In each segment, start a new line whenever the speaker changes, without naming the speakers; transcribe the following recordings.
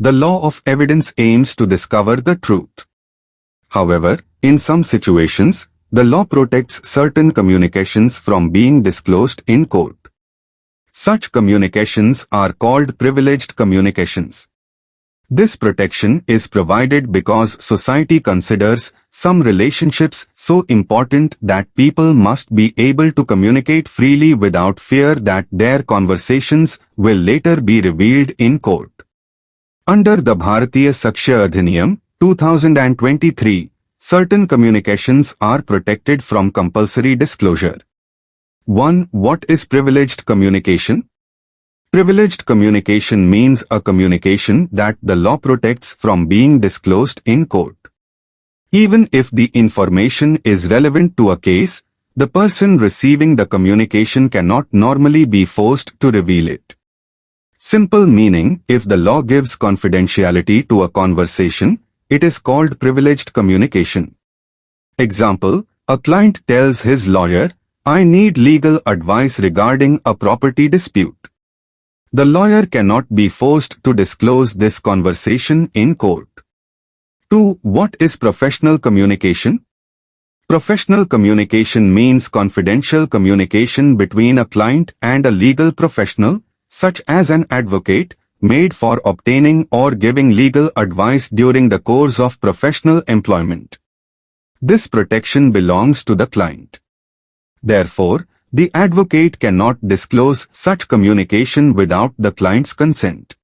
The law of evidence aims to discover the truth. However, in some situations, the law protects certain communications from being disclosed in court. Such communications are called privileged communications. This protection is provided because society considers some relationships so important that people must be able to communicate freely without fear that their conversations will later be revealed in court. Under the Bharatiya Sakshya Adhiniyam, 2023, certain communications are protected from compulsory disclosure. 1. What is privileged communication? Privileged communication means a communication that the law protects from being disclosed in court. Even if the information is relevant to a case, the person receiving the communication cannot normally be forced to reveal it. Simple meaning, if the law gives confidentiality to a conversation, it is called privileged communication. Example, a client tells his lawyer, "I need legal advice regarding a property dispute." The lawyer cannot be forced to disclose this conversation in court. 2. What is professional communication? Professional communication means confidential communication between a client and a legal professional, such as an advocate, made for obtaining or giving legal advice during the course of professional employment. This protection belongs to the client. Therefore, the advocate cannot disclose such communication without the client's consent.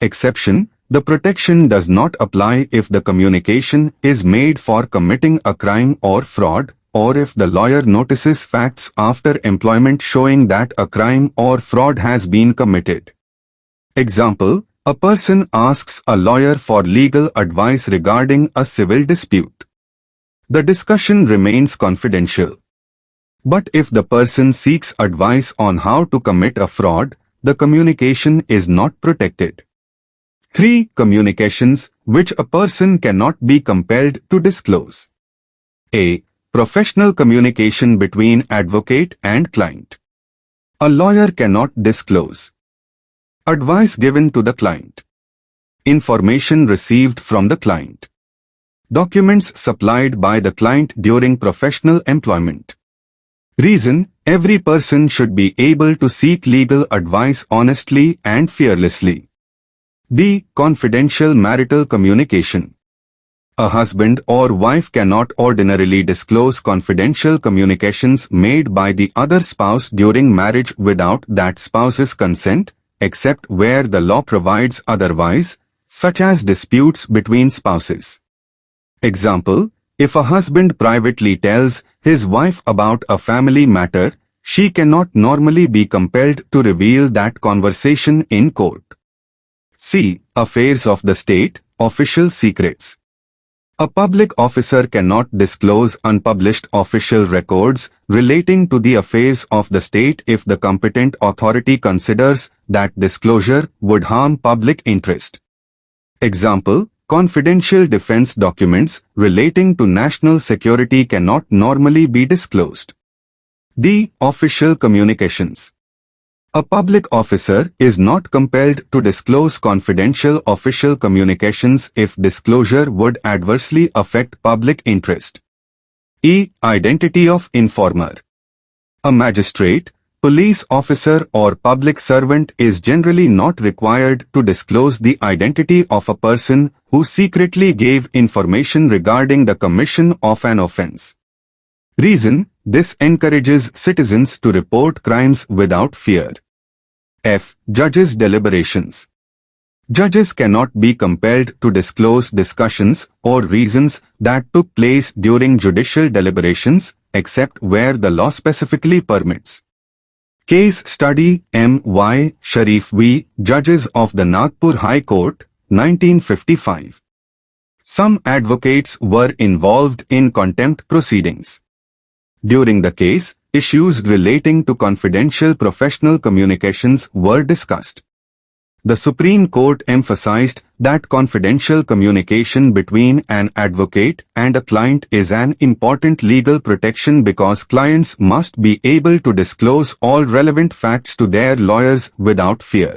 Exception: the protection does not apply if the communication is made for committing a crime or fraud, or if the lawyer notices facts after employment showing that a crime or fraud has been committed. Example, a person asks a lawyer for legal advice regarding a civil dispute. The discussion remains confidential. But if the person seeks advice on how to commit a fraud, the communication is not protected. 3. Communications which a person cannot be compelled to disclose. A. Professional communication between advocate and client. A lawyer cannot disclose advice given to the client, information received from the client, documents supplied by the client during professional employment. Reason: every person should be able to seek legal advice honestly and fearlessly. B. Confidential marital communication. A husband or wife cannot ordinarily disclose confidential communications made by the other spouse during marriage without that spouse's consent, except where the law provides otherwise, such as disputes between spouses. Example, if a husband privately tells his wife about a family matter, she cannot normally be compelled to reveal that conversation in court. C. Affairs of the state, official secrets. A public officer cannot disclose unpublished official records relating to the affairs of the state if the competent authority considers that disclosure would harm public interest. Example, confidential defense documents relating to national security cannot normally be disclosed. D. Official communications. A public officer is not compelled to disclose confidential official communications if disclosure would adversely affect public interest. E. Identity of informer. A magistrate, police officer or public servant is generally not required to disclose the identity of a person who secretly gave information regarding the commission of an offense. Reason: this encourages citizens to report crimes without fear. F. Judges' deliberations. Judges cannot be compelled to disclose discussions or reasons that took place during judicial deliberations, except where the law specifically permits. Case study: M. Y. Sharif v. Judges of the Nagpur High Court, 1955. Some advocates were involved in contempt proceedings. During the case, issues relating to confidential professional communications were discussed. The Supreme Court emphasized that confidential communication between an advocate and a client is an important legal protection because clients must be able to disclose all relevant facts to their lawyers without fear.